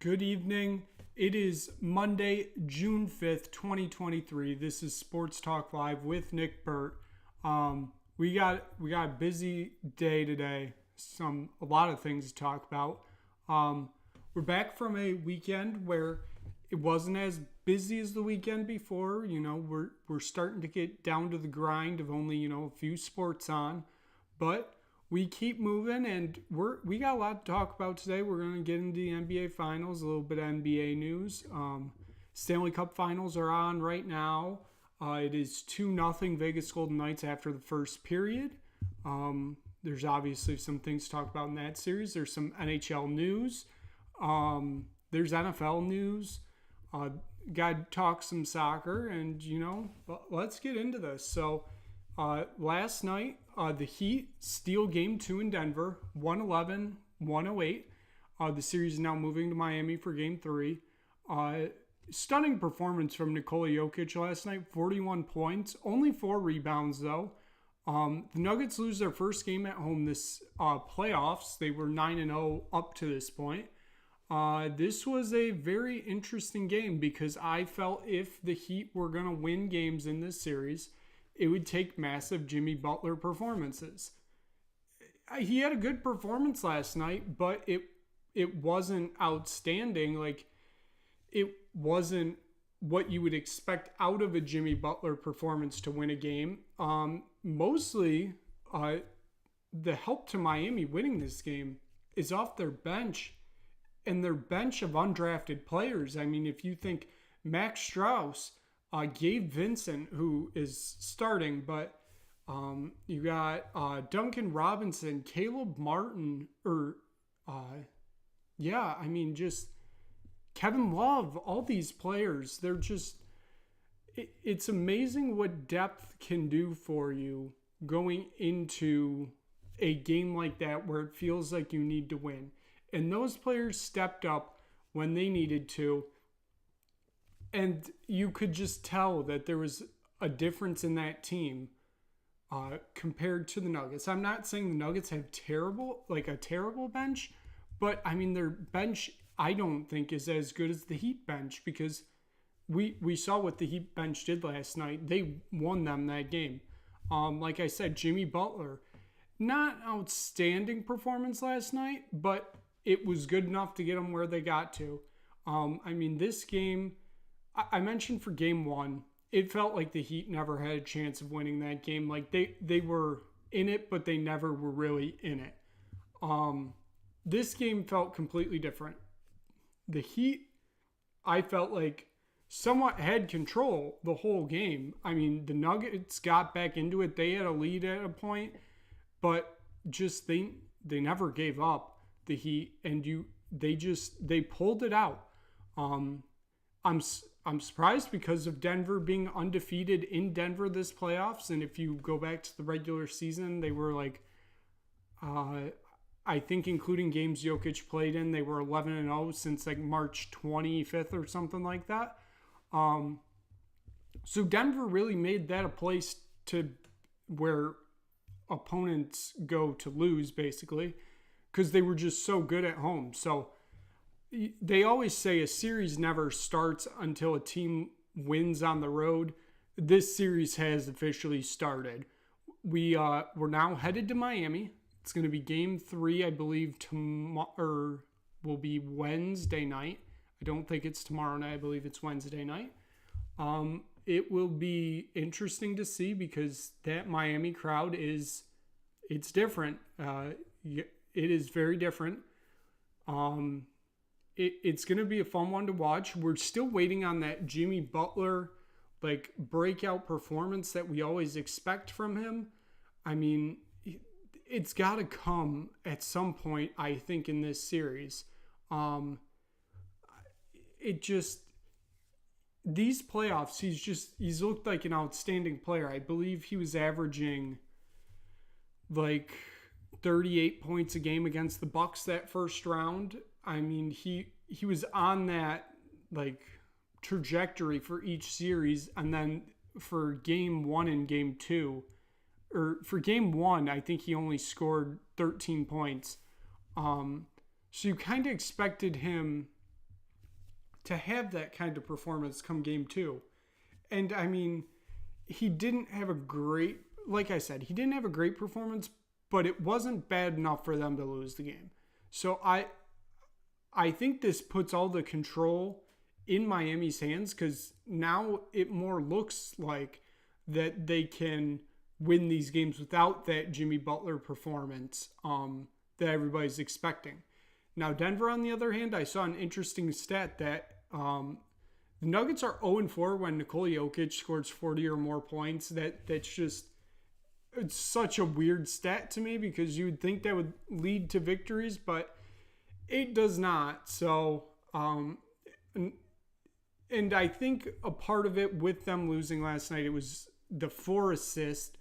Good evening. It is Monday, June 5th, 2023. This is Sports Talk Live with Nick Burt. We got a busy day today. A lot of things to talk about. We're back from a weekend where it wasn't as busy as the weekend before. We're starting to get down to the grind of only, a few sports on. But we keep moving, and we got a lot to talk about today. We're going to get into the NBA Finals, a little bit of NBA news. Stanley Cup Finals are on right now. It is 2-0 Vegas Golden Knights after the first period. There's obviously some things to talk about in that series. There's some NHL news. There's NFL news. Got to talk some soccer, and, let's get into this. So, last night, the Heat steal Game 2 in Denver, 111-108. The series is now moving to Miami for Game 3. Stunning performance from Nikola Jokic last night, 41 points, only 4 rebounds though. The Nuggets lose their first game at home this playoffs. They were 9-0 up to this point. This was a very interesting game because I felt if the Heat were going to win games in this series, it would take massive Jimmy Butler performances. He had a good performance last night, but it wasn't outstanding. Like, it wasn't what you would expect out of a Jimmy Butler performance to win a game. Mostly, the help to Miami winning this game is off their bench and their bench of undrafted players. I mean, if you think Max Strus, Gabe Vincent, who is starting, but you got Duncan Robinson, Caleb Martin, just Kevin Love, all these players. They're just, it's amazing what depth can do for you going into a game like that where it feels like you need to win. And those players stepped up when they needed to. And you could just tell that there was a difference in that team compared to the Nuggets. I'm not saying the Nuggets have a terrible bench, but I mean, their bench, I don't think is as good as the Heat bench because we saw what the Heat bench did last night. They won them that game. Like I said, Jimmy Butler, not outstanding performance last night, but it was good enough to get them where they got to. This game, I mentioned for Game 1, it felt like the Heat never had a chance of winning that game. Like, they were in it, but they never were really in it. This game felt completely different. The Heat, I felt like, somewhat had control the whole game. I mean, the Nuggets got back into it. They had a lead at a point, but just they never gave up, the Heat, and they pulled it out. I'm surprised because of Denver being undefeated in Denver this playoffs. And if you go back to the regular season, they were like, I think including games Jokic played in, they were 11-0 since like March 25th or something like that. So Denver really made that a place to where opponents go to lose, basically, because they were just so good at home. So they always say a series never starts until a team wins on the road. This series has officially started. We're now headed to Miami. It's going to be Game 3, I believe, will be Wednesday night. I don't think it's tomorrow night. I believe it's Wednesday night. It will be interesting to see because that Miami crowd it's different. It is very different. It's going to be a fun one to watch. We're still waiting on that Jimmy Butler breakout performance that we always expect from him. I mean, it's got to come at some point, I think, in this series. These playoffs, he's looked like an outstanding player. I believe he was averaging 38 points a game against the Bucks that first round. I mean, he was on that trajectory for each series, and then for Game 1 and Game 2, or for Game 1, I think he only scored 13 points. So you kind of expected him to have that kind of performance come game 2. And I mean, he didn't have a great, like I said, he didn't have a great performance, but it wasn't bad enough for them to lose the game. So I think this puts all the control in Miami's hands, because now it more looks like that they can win these games without that Jimmy Butler performance that everybody's expecting. Now, Denver, on the other hand, I saw an interesting stat that the Nuggets are 0-4 when Nikola Jokic scores 40 or more points. That's just, it's such a weird stat to me, because you would think that would lead to victories, but it does not. So, and I think a part of it with them losing last night, it was the 4 assists,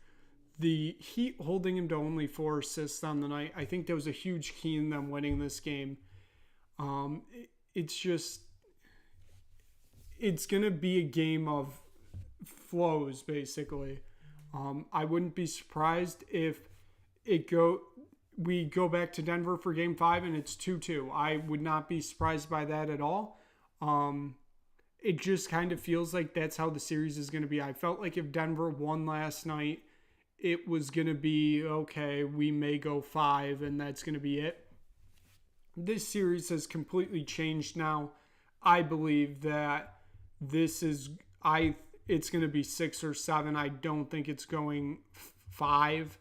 the Heat holding him to only 4 assists on the night. I think that was a huge key in them winning this game. It's going to be a game of flows, basically. I wouldn't be surprised if we go back to Denver for game 5 and it's 2-2. I would not be surprised by that at all. It just kind of feels like that's how the series is going to be. I felt like if Denver won last night, it was going to be, okay, we may go 5 and that's going to be it. This series has completely changed now. I believe that it's going to be 6 or 7. I don't think it's going 5.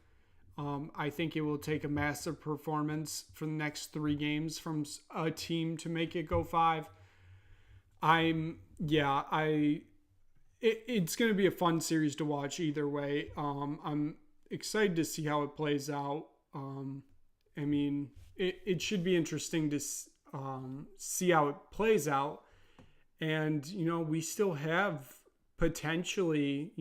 I think it will take a massive performance for the next 3 games from a team to make it go 5. It's going to be a fun series to watch either way. I'm excited to see how it plays out. I mean, it should be interesting to see how it plays out. And, we still have potentially,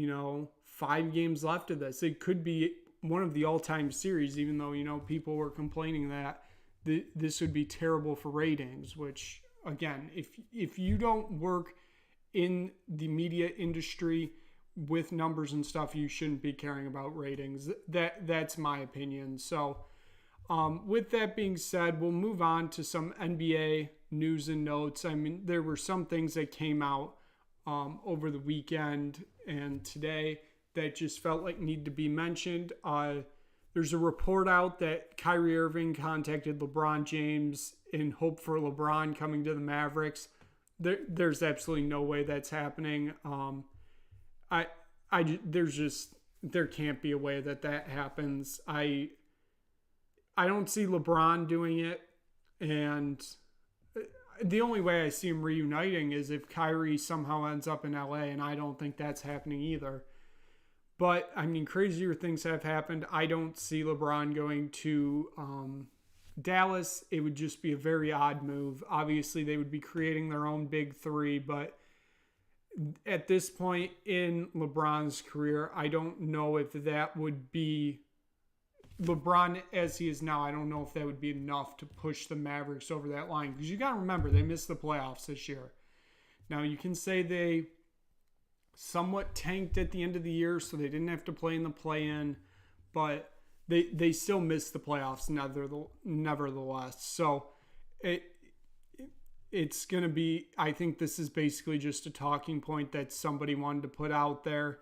5 games left of this. It could be one of the all-time series, even though, people were complaining that this would be terrible for ratings, which, again, if you don't work in the media industry with numbers and stuff, you shouldn't be caring about ratings. That's my opinion. So with that being said, we'll move on to some NBA news and notes. I mean, there were some things that came out over the weekend and today that just felt like need to be mentioned. There's a report out that Kyrie Irving contacted LeBron James in hope for LeBron coming to the Mavericks. There's absolutely no way that's happening. There can't be a way that happens. I don't see LeBron doing it, and the only way I see him reuniting is if Kyrie somehow ends up in LA, and I don't think that's happening either. But, I mean, crazier things have happened. I don't see LeBron going to Dallas. It would just be a very odd move. Obviously, they would be creating their own big 3, but at this point in LeBron's career, I don't know if that would be LeBron as he is now. I don't know if that would be enough to push the Mavericks over that line, because you got to remember, they missed the playoffs this year. Now, you can say they somewhat tanked at the end of the year, so they didn't have to play in the play-in, but they still missed the playoffs nevertheless. So it's going to be, I think this is basically just a talking point that somebody wanted to put out there,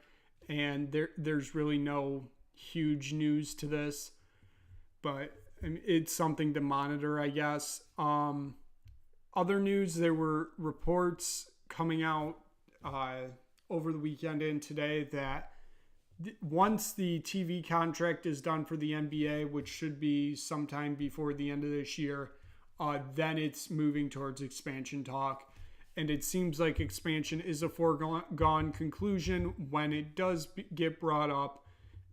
and there's really no huge news to this, but it's something to monitor, I guess. Other news, there were reports coming out over the weekend and today that once the TV contract is done for the NBA, which should be sometime before the end of this year, then it's moving towards expansion talk. And it seems like expansion is a foregone conclusion when it does get brought up.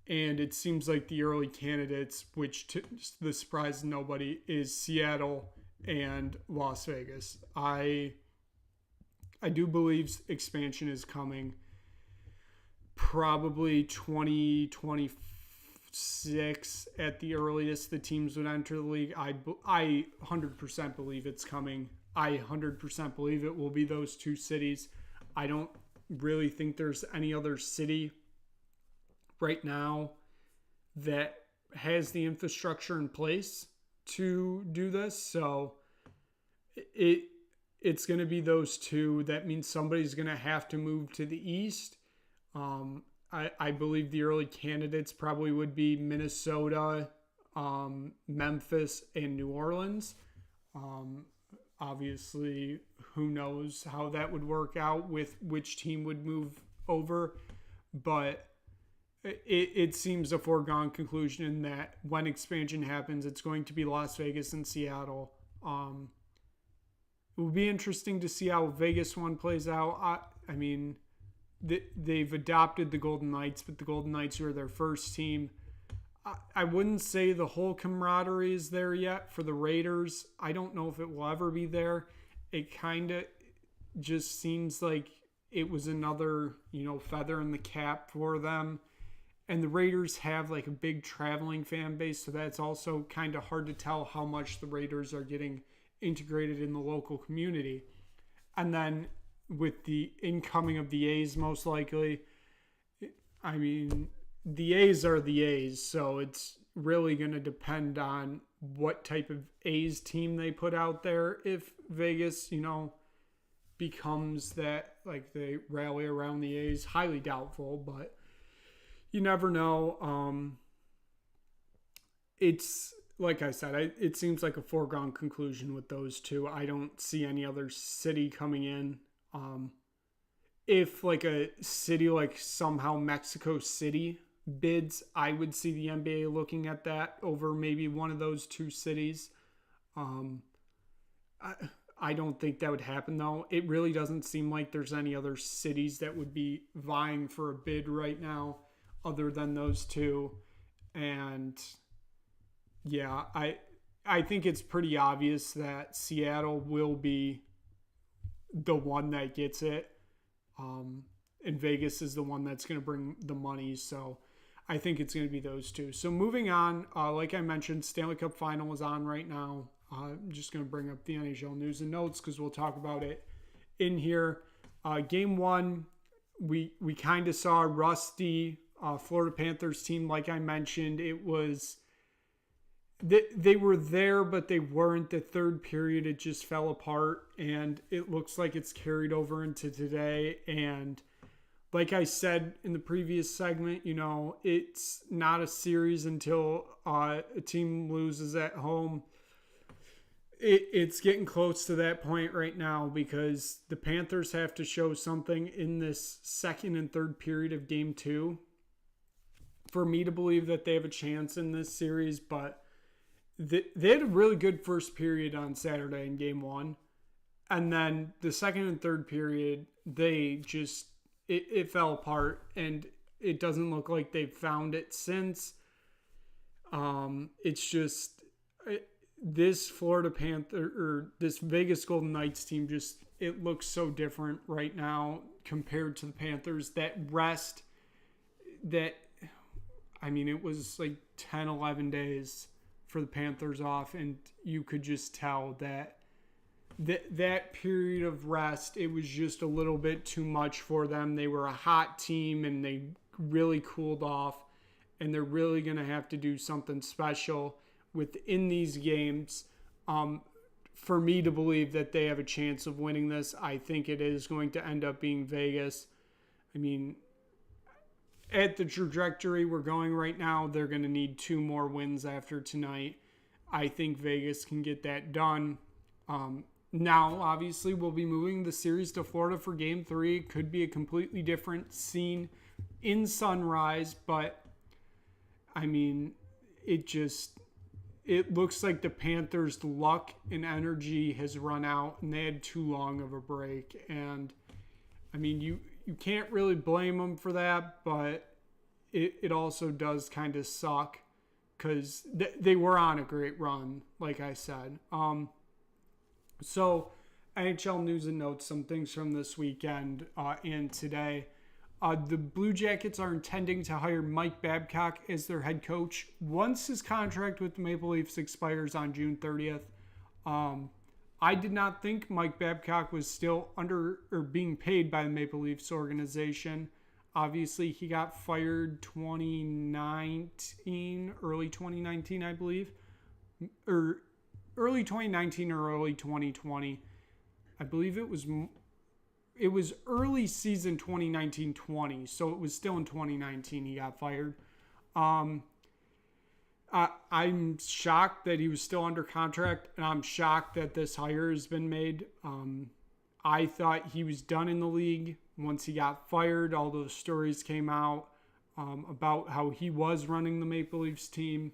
And it seems like the early candidates, which to the surprise of nobody, is Seattle and Las Vegas. I do believe expansion is coming. Probably 2026 at the earliest the teams would enter the league. I 100% believe it's coming. I 100% believe it will be those 2 cities. I don't really think there's any other city right now that has the infrastructure in place to do this. So it's going to be those two. That means somebody's going to have to move to the East. I believe the early candidates probably would be Minnesota, Memphis, and New Orleans. Obviously, who knows how that would work out with which team would move over. But it seems a foregone conclusion that when expansion happens, it's going to be Las Vegas and Seattle. It will be interesting to see how Vegas one plays out. I mean, they've adopted the Golden Knights, but the Golden Knights are their first team. I wouldn't say the whole camaraderie is there yet for the Raiders. I don't know if it will ever be there. It kind of just seems like it was another, feather in the cap for them. And the Raiders have like a big traveling fan base, so that's also kind of hard to tell how much the Raiders are getting integrated in the local community. And then with the incoming of the A's, most likely, I mean, the A's are the A's, so it's really going to depend on what type of A's team they put out there. If Vegas, becomes that, like, they rally around the A's, highly doubtful, but you never know. It's, like I said, it seems like a foregone conclusion with those two. I don't see any other city coming in. If, like, a city like somehow Mexico City bids, I would see the NBA looking at that over maybe one of those two cities. I don't think that would happen, though. It really doesn't seem like there's any other cities that would be vying for a bid right now other than those two. And yeah, I think it's pretty obvious that Seattle will be the one that gets it. And Vegas is the one that's going to bring the money. So I think it's going to be those two. So moving on, like I mentioned, Stanley Cup Final is on right now. I'm just going to bring up the NHL news and notes because we'll talk about it in here. Game one, we kind of saw a rusty Florida Panthers team. Like I mentioned, it was they were there, but they weren't. The third period, it just fell apart, and it looks like it's carried over into today. And like I said in the previous segment, it's not a series until a team loses at home. It's getting close to that point right now because the Panthers have to show something in this second and third period of game two for me to believe that they have a chance in this series. But they had a really good first period on Saturday in game one. And then the second and third period, they just, it fell apart, and it doesn't look like they've found it since. It's just... this Florida Panther or this Vegas Golden Knights team it looks so different right now compared to the Panthers. That rest, it was like 10, 11 days for the Panthers off, and you could just tell that period of rest, it was just a little bit too much for them. They were a hot team, and they really cooled off, and they're really going to have to do something special within these games for me to believe that they have a chance of winning this. I think it is going to end up being Vegas. I mean, at the trajectory we're going right now, they're going to need 2 more wins after tonight. I think Vegas can get that done. Now, obviously, we'll be moving the series to Florida for Game 3. It could be a completely different scene in Sunrise, but, I mean, it looks like the Panthers' luck and energy has run out, and they had too long of a break. And, I mean, you can't really blame them for that, but it also does kind of suck because they were on a great run, like I said. So, NHL news and notes, some things from this weekend and today. The Blue Jackets are intending to hire Mike Babcock as their head coach once his contract with the Maple Leafs expires on June 30th. I did not think Mike Babcock was still being paid by the Maple Leafs organization. Obviously, he got fired early 2019, I believe. Or early 2019 or early 2020. I believe it was early season 2019-20, so it was still in 2019 he got fired. I'm shocked that he was still under contract, and I'm shocked that this hire has been made. I thought he was done in the league once he got fired. All those stories came out about how he was running the Maple Leafs team.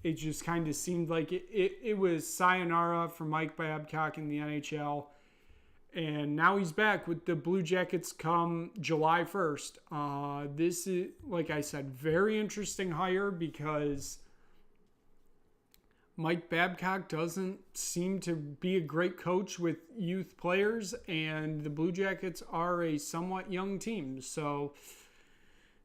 It just kind of seemed like it was sayonara for Mike Babcock in the NHL. And now he's back with the Blue Jackets come July 1st. This is, like I said, very interesting hire because Mike Babcock doesn't seem to be a great coach with youth players, and the Blue Jackets are a somewhat young team. So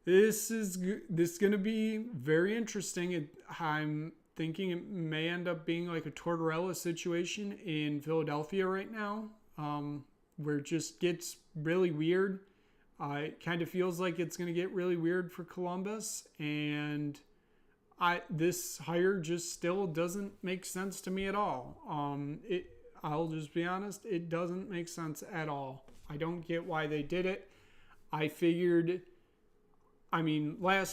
this is going to be very interesting. I'm thinking it may end up being like a Tortorella situation in Philadelphia right now. Where it just gets really weird. It kind of feels like it's going to get really weird for Columbus, and this hire just still doesn't make sense to me at all. I'll just be honest, it doesn't make sense at all. I don't get why they did it. Last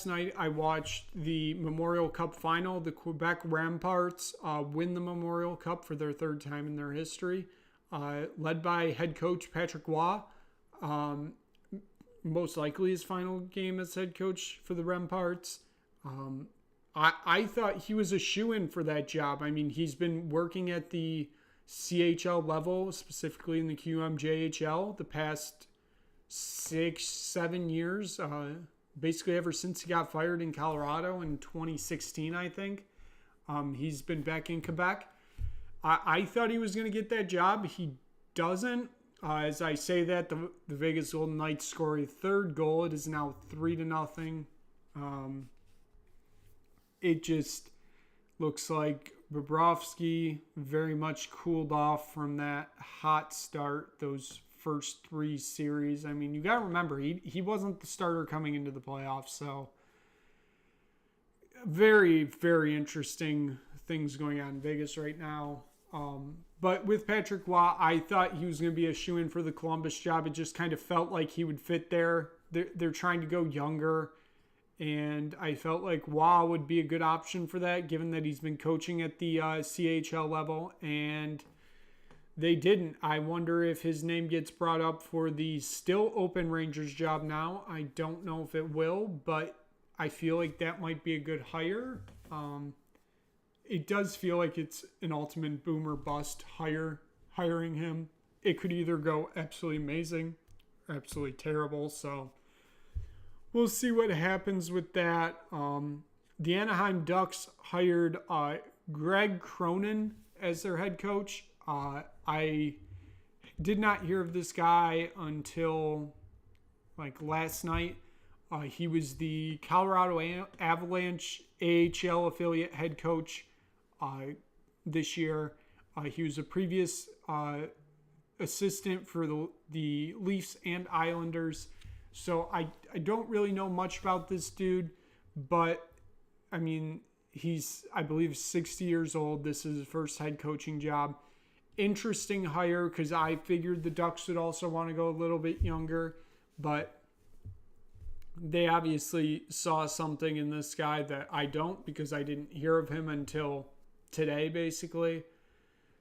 night I watched the Memorial Cup Final. The Quebec Ramparts win the Memorial Cup for their third time in their history. Led by head coach Patrick Roy, most likely his final game as head coach for the Remparts. I thought he was a shoo-in for that job. I mean, he's been working at the CHL level, specifically in the QMJHL, the past 6-7 years, basically ever since he got fired in Colorado in 2016, I think. He's been back in Quebec. I thought he was going to get that job. He doesn't. As I say that, the Vegas Golden Knights score a third goal. It is now 3-0. It just looks like Bobrovsky very much cooled off from that hot start, those first three series. I mean, you got to remember, he wasn't the starter coming into the playoffs, so very, very interesting things going on in Vegas right now. But with Patrick Roy, I thought he was going to be a shoo-in for the Columbus job. It just kind of felt like he would fit there. They're trying to go younger, and I felt like Roy would be a good option for that, given that he's been coaching at the CHL level, and they didn't. I wonder if his name gets brought up for the still open Rangers job now. I don't know if it will, but I feel like that might be a good hire. It does feel like it's an ultimate boom or bust hiring him. It could either go absolutely amazing or absolutely terrible. So we'll see what happens with that. The Anaheim Ducks hired Greg Cronin as their head coach. I did not hear of this guy until last night. He was the Colorado Avalanche AHL affiliate head coach this year. He was a previous assistant for the Leafs and Islanders. So I don't really know much about this dude, but I mean, he's, I believe, 60 years old. This is his first head coaching job. Interesting hire because I figured the Ducks would also want to go a little bit younger, but they obviously saw something in this guy that I don't, because I didn't hear of him until today, basically.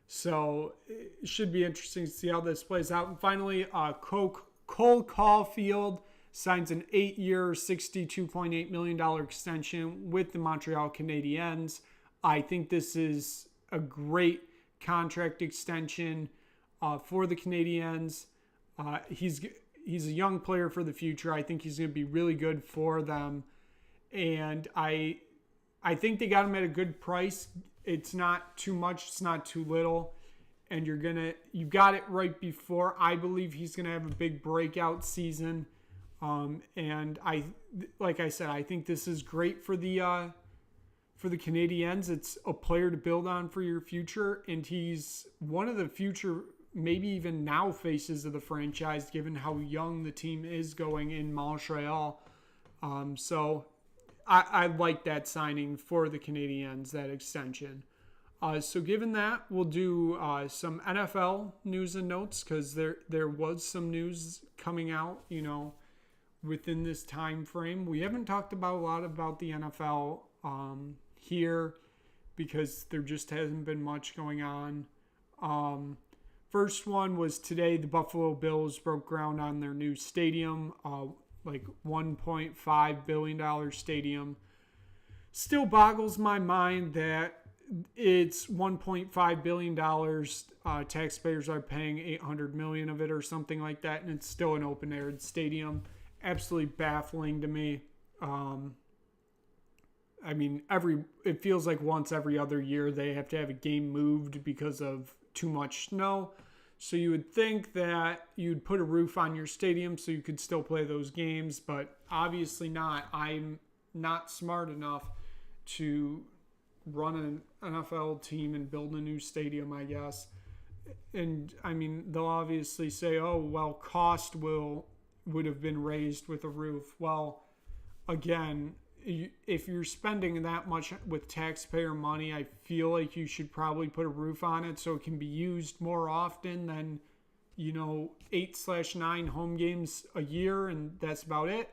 So it should be interesting to see how this plays out. And finally, Cole Caulfield signs an 8-year, $62.8 million extension with the Montreal Canadiens. I think this is a great contract extension for the Canadiens. He's a young player for the future. I think he's going to be really good for them. And I think they got him at a good price. It's not too much. It's not too little. And you got it right before. I believe he's going to have a big breakout season. And like I said, I think this is great for the Canadiens. It's a player to build on for your future. And he's one of the future, maybe even now, faces of the franchise, given how young the team is going in Montreal. So I like that signing for the Canadiens, that extension. So given that, we'll do some NFL news and notes because there was some news coming out, within this time frame. We haven't talked about a lot about the NFL here because there just hasn't been much going on. First one was today. The Buffalo Bills broke ground on their new stadium, like $1.5 billion stadium. Still boggles my mind that it's $1.5 billion. Taxpayers are paying $800 million of it or something like that, and it's still an open-air stadium. Absolutely baffling to me. It feels like once every other year they have to have a game moved because of too much snow. So you would think that you'd put a roof on your stadium so you could still play those games, but obviously not. I'm not smart enough to run an NFL team and build a new stadium, I guess. And they'll obviously say, oh, well, cost would have been raised with a roof. Well, again, if you're spending that much with taxpayer money, I feel like you should probably put a roof on it so it can be used more often than 8/9 home games a year, and that's about it.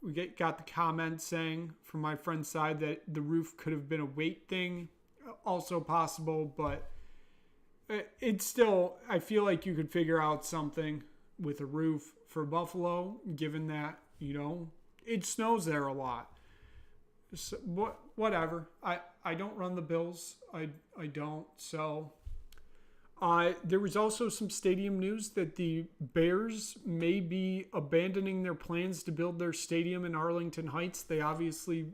We got the comment saying from my friend's side that the roof could have been a weight thing, also possible, but it's still, I feel like you could figure out something with a roof for Buffalo, given that, it snows there a lot. So, whatever. I don't run the Bills. I don't. So there was also some stadium news that the Bears may be abandoning their plans to build their stadium in Arlington Heights. They obviously,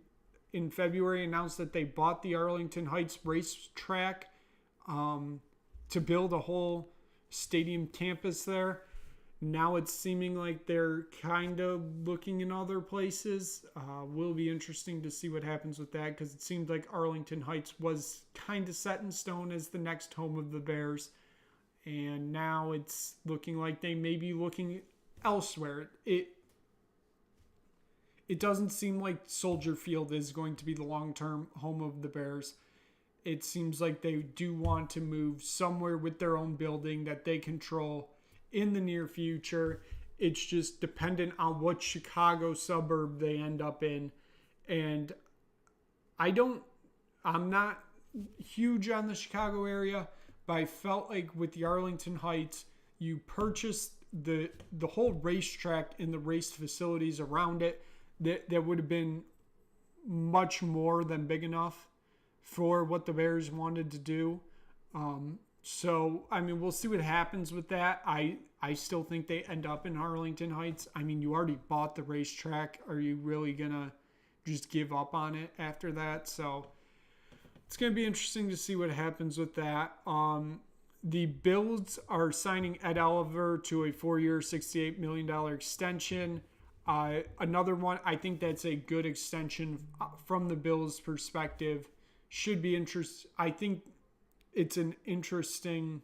in February, announced that they bought the Arlington Heights racetrack to build a whole stadium campus there. Now it's seeming like they're kind of looking in other places. Will be interesting to see what happens with that because it seems like Arlington Heights was kind of set in stone as the next home of the Bears. And now it's looking like they may be looking elsewhere. It doesn't seem like Soldier Field is going to be the long-term home of the Bears. It seems like they do want to move somewhere with their own building that they control in the near future. It's just dependent on what Chicago suburb they end up in. And I'm not huge on the Chicago area, but I felt like with the Arlington Heights, you purchased the whole racetrack and the race facilities around it that would have been much more than big enough for what the Bears wanted to do. So, we'll see what happens with that. I still think they end up in Arlington Heights. You already bought the racetrack. Are you really going to just give up on it after that? So, it's going to be interesting to see what happens with that. The Bills are signing Ed Oliver to a 4-year, $68 million extension. Another one, I think that's a good extension from the Bills' perspective. Should be interesting. I think it's an interesting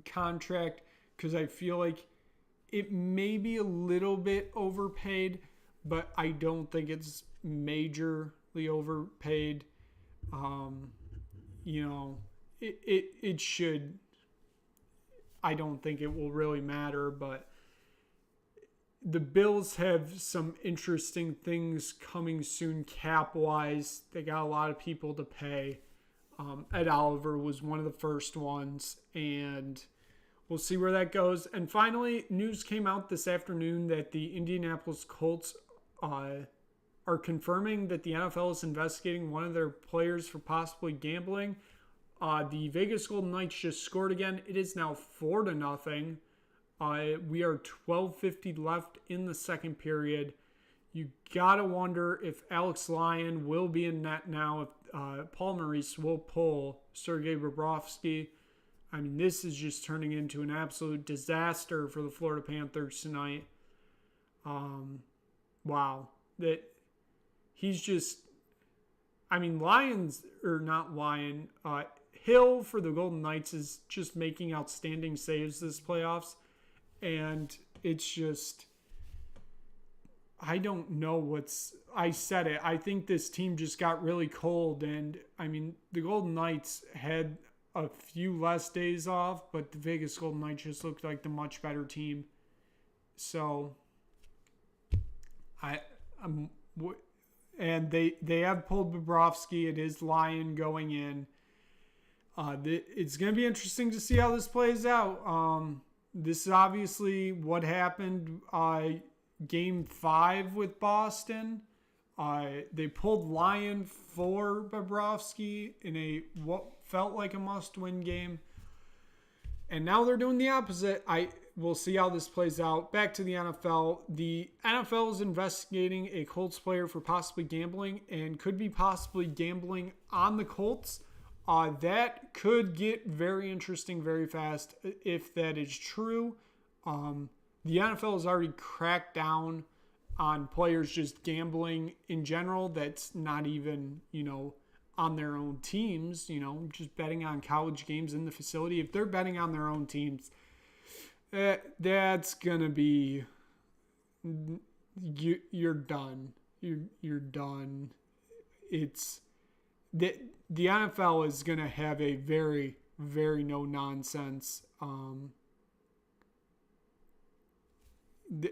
contract because I feel like it may be a little bit overpaid, but I don't think it's majorly overpaid. It should. I don't think it will really matter, but the Bills have some interesting things coming soon cap-wise. They got a lot of people to pay. Ed Oliver was one of the first ones, and we'll see where that goes. And finally, news came out this afternoon that the Indianapolis Colts are confirming that the NFL is investigating one of their players for possibly gambling. The Vegas Golden Knights just scored again. It is now 4-0. We are 12:50 left in the second period. You gotta wonder if Alex Lyon will be in net now, if Paul Maurice will pull Sergei Bobrovsky. This is just turning into an absolute disaster for the Florida Panthers tonight. Wow. That he's just, Hill for the Golden Knights is just making outstanding saves this playoffs. And it's just, I don't know I said it. I think this team just got really cold. And I mean, the Golden Knights had a few less days off, but the Vegas Golden Knights just looked like the much better team. So I'm and they have pulled Bobrovsky. It is Lyon going in. It's going to be interesting to see how this plays out. This is obviously what happened Game 5 with Boston. They pulled Lyon for Bobrovsky in what felt like a must-win game. And now they're doing the opposite. We'll see how this plays out. Back to the NFL. The NFL is investigating a Colts player for possibly gambling and could be possibly gambling on the Colts. That could get very interesting very fast if that is true. The NFL has already cracked down on players just gambling in general. That's not even, on their own teams, just betting on college games in the facility. If they're betting on their own teams, that's going to be, you're done. You're done. It's, the NFL is going to have a very, very no-nonsense,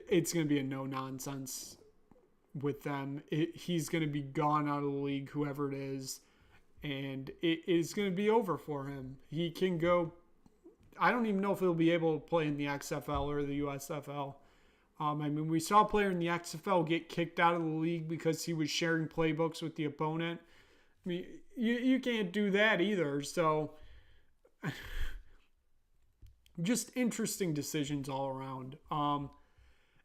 it's going to be a no-nonsense with them. He's going to be gone out of the league, whoever it is, and it is going to be over for him. He can go. I don't even know if he'll be able to play in the XFL or the USFL. We saw a player in the XFL get kicked out of the league because he was sharing playbooks with the opponent. I mean, you can't do that either. So, just interesting decisions all around.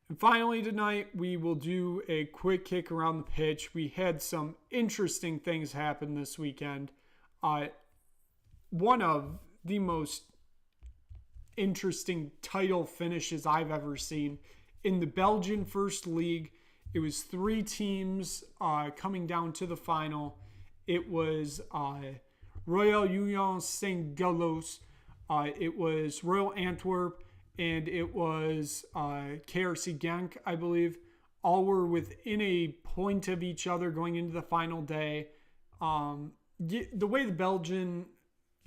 And finally tonight, we will do a quick kick around the pitch. We had some interesting things happen this weekend. One of the most interesting title finishes I've ever seen. In the Belgian First League, it was 3 teams coming down to the final. It was Royal Union Saint-Gilloise. It was Royal Antwerp. And it was KRC Genk, I believe. All were within a point of each other going into the final day. The way the Belgian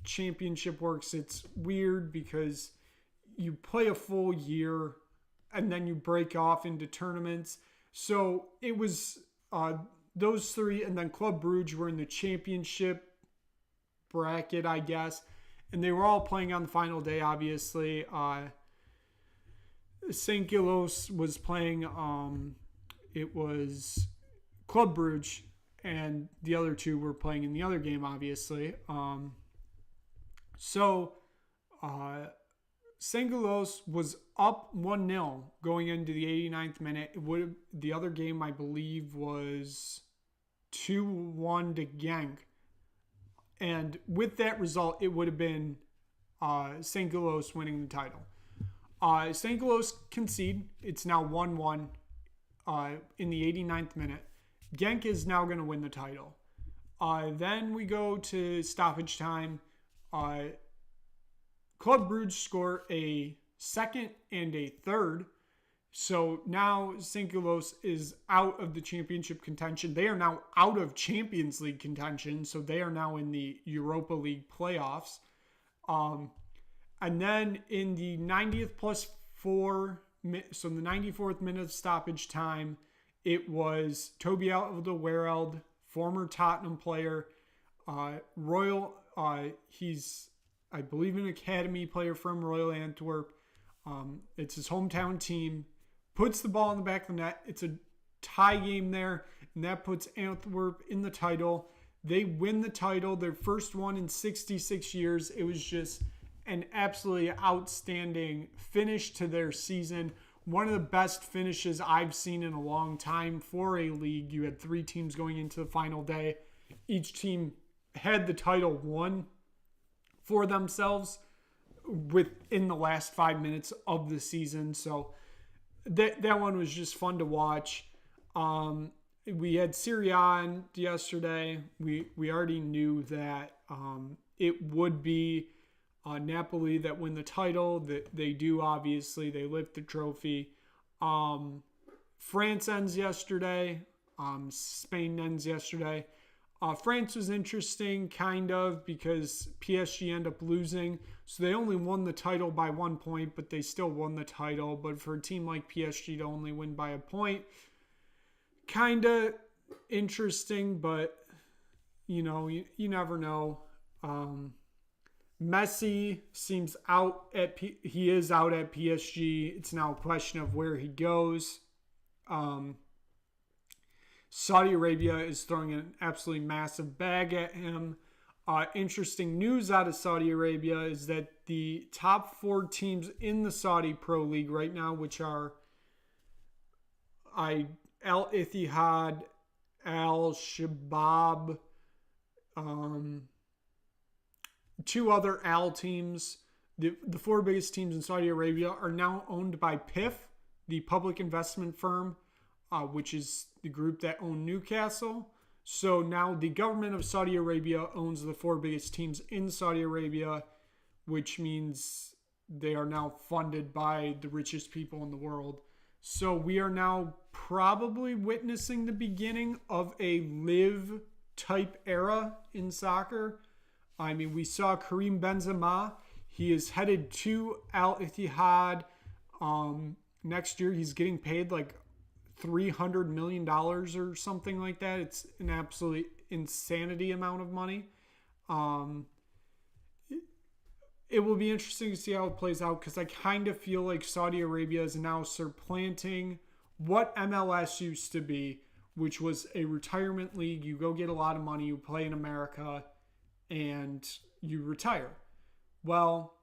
championship works, it's weird because you play a full year and then you break off into tournaments. So it was those 3, and then Club Brugge were in the championship bracket, I guess. And they were all playing on the final day, obviously. St. Gilloise was playing, it was Club Brugge, and the other 2 were playing in the other game, obviously. St. Gilloise was up 1-0 going into the 89th minute. The other game, I believe, was 2-1 to Genk. And with that result, it would have been St. Gilloise winning the title. St. Gilloise concede. It's now 1-1 in the 89th minute. Genk is now going to win the title. Then we go to stoppage time. Club Brugge score a second and a third. So now St. Gilloise is out of the championship contention. They are now out of Champions League contention. So they are now in the Europa League playoffs. And then in the 90th plus 4, so the 94th minute of stoppage time, it was Toby Alderweireld, former Tottenham player, he's, I believe, an academy player from Royal Antwerp. It's his hometown team. Puts the ball in the back of the net. It's a tie game there, and that puts Antwerp in the title. They win the title, their first one in 66 years. It was just an absolutely outstanding finish to their season. One of the best finishes I've seen in a long time for a league. You had 3 teams going into the final day. Each team had the title won for themselves within the last 5 minutes of the season. So that one was just fun to watch. We had Serie A on yesterday. We already knew that it would be Napoli that win the title. That they do, obviously. They lift the trophy. France ends yesterday. Spain ends yesterday. France was interesting, kind of, because PSG ended up losing. So they only won the title by 1 point, but they still won the title. But for a team like PSG to only win by a point, kind of interesting, but, you never know. Messi seems out he is out at PSG. It's now a question of where he goes. Saudi Arabia is throwing an absolutely massive bag at him. Interesting news out of Saudi Arabia is that the top 4 teams in the Saudi Pro League right now, which are Al Ittihad, Al Shabab, 2 other Al teams, the 4 biggest teams in Saudi Arabia are now owned by PIF, the public investment firm, which is the group that owned Newcastle. So now the government of Saudi Arabia owns the 4 biggest teams in Saudi Arabia, which means they are now funded by the richest people in the world. So we are now probably witnessing the beginning of a live type era in soccer. I mean, we saw Karim Benzema. He is headed to Al Ittihad. Next year, he's getting paid like $300 million or something like that. It's an absolute insanity amount of money. It will be interesting to see how it plays out, because I kind of feel like Saudi Arabia is now supplanting what MLS used to be, which was a retirement league. You go get a lot of money, you play in America, and you retire. Well,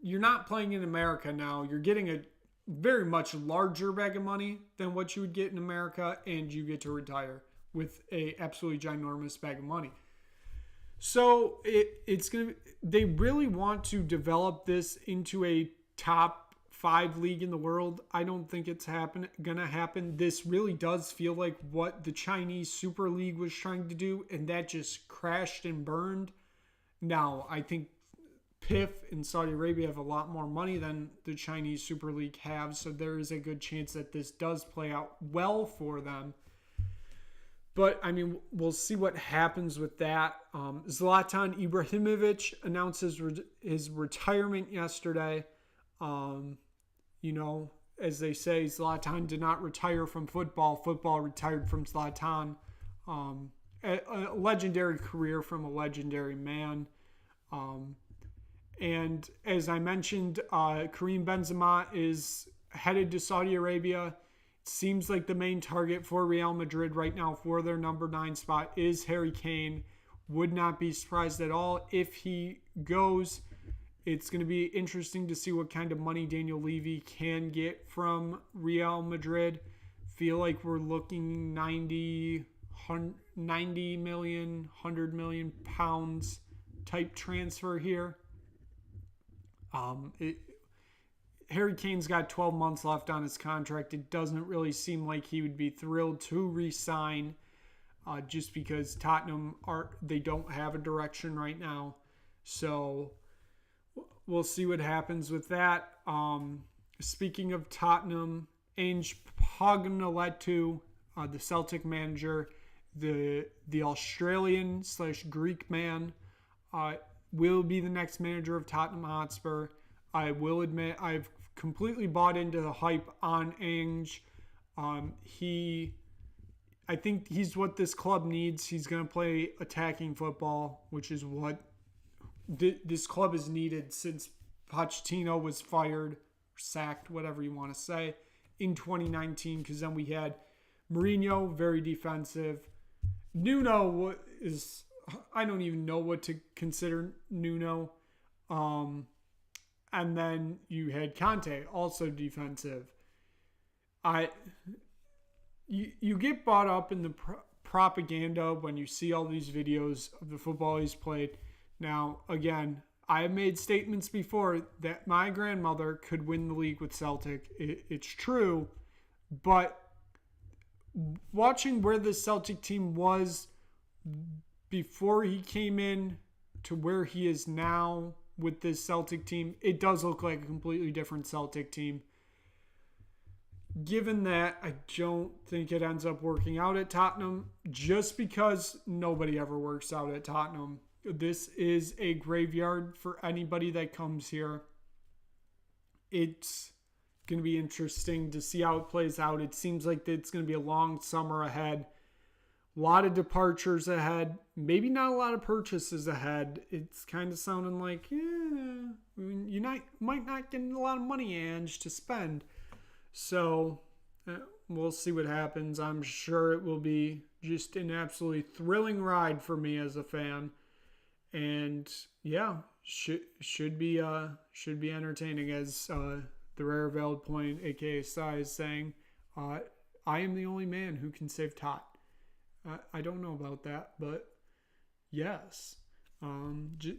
you're not playing in America now. You're getting a very much larger bag of money than what you would get in America, and you get to retire with a absolutely ginormous bag of money. So they really want to develop this into a top 5 league in the world. I don't think it's gonna happen. This really does feel like what the Chinese Super League was trying to do, and that just crashed and burned. Now, I think PIF in Saudi Arabia have a lot more money than the Chinese Super League have, so there is a good chance that this does play out well for them. But, I mean, we'll see what happens with that. Zlatan Ibrahimovic announced his retirement yesterday. As they say, Zlatan did not retire from football. Football retired from Zlatan. A legendary career from a legendary man. And as I mentioned, Karim Benzema is headed to Saudi Arabia. It seems like the main target for Real Madrid right now for their number 9 spot is Harry Kane. Would not be surprised at all if he goes. It's going to be interesting to see what kind of money Daniel Levy can get from Real Madrid. Feel like we're looking 90 million, 100 million pounds type transfer here. Harry Kane's got 12 months left on his contract. It doesn't really seem like he would be thrilled to re-sign, just because Tottenham they don't have a direction right now. So we'll see what happens with that. Speaking of Tottenham, Ange Postecoglou, the Celtic manager, the Australian/Greek man, will be the next manager of Tottenham Hotspur. I will admit I've completely bought into the hype on Ange. I think he's what this club needs. He's going to play attacking football, which is what this club has needed since Pochettino was fired, sacked, whatever you want to say, in 2019, because then we had Mourinho, very defensive. Nuno I don't even know what to consider Nuno. And then you had Conte, also defensive. You get bought up in the propaganda when you see all these videos of the football he's played. Now, again, I have made statements before that my grandmother could win the league with Celtic. It's true, but watching where the Celtic team was before he came in to where he is now with this Celtic team, it does look like a completely different Celtic team. given that, I don't think it ends up working out at Tottenham, just because nobody ever works out at Tottenham. This is a graveyard for anybody that comes here. It's going to be interesting to see how it plays out. It seems like it's going to be a long summer ahead. A lot of departures ahead. Maybe not a lot of purchases ahead. It's kind of sounding like, you might not get a lot of money, Ange, to spend. So we'll see what happens. I'm sure it will be just an absolutely thrilling ride for me as a fan. And yeah, should be entertaining, as the Rare Valid Point, aka Sai, is saying. I am the only man who can save Tot. I don't know about that, but yes.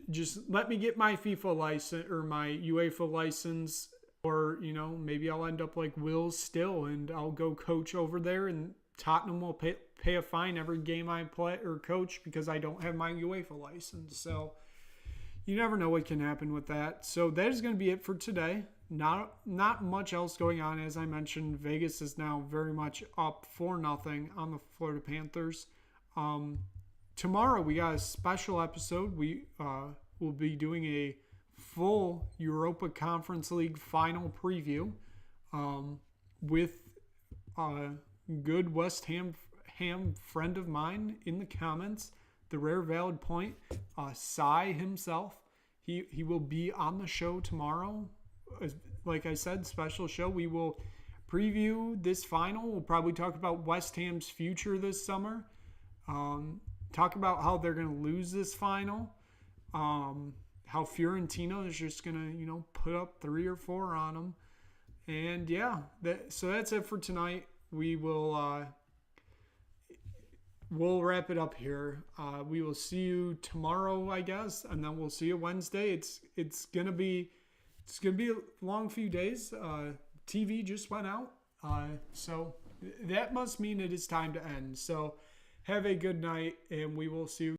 Just let me get my FIFA license or my UEFA license, or maybe I'll end up like Will Still and I'll go coach over there, and Tottenham will pay a fine every game I play or coach because I don't have my UEFA license. So you never know what can happen with that. So that is going to be it for today. Not much else going on. As I mentioned, Vegas is now very much up 4-0 on the Florida Panthers. Tomorrow we got a special episode. We will be doing a full Europa Conference League final preview with a good West Ham friend of mine in the comments, the Rare Valid Point, Sai himself. He will be on the show tomorrow. Like I said, special show. We will preview this final. We'll probably talk about West Ham's future this summer. Talk about how they're going to lose this final. How Fiorentina is just going to, put up 3 or 4 on them. And yeah, so that's it for tonight. We will we'll wrap it up here. We will see you tomorrow, I guess, and then we'll see you Wednesday. It's gonna be a long few days. TV just went out, so that must mean it is time to end. So have a good night, and we will see you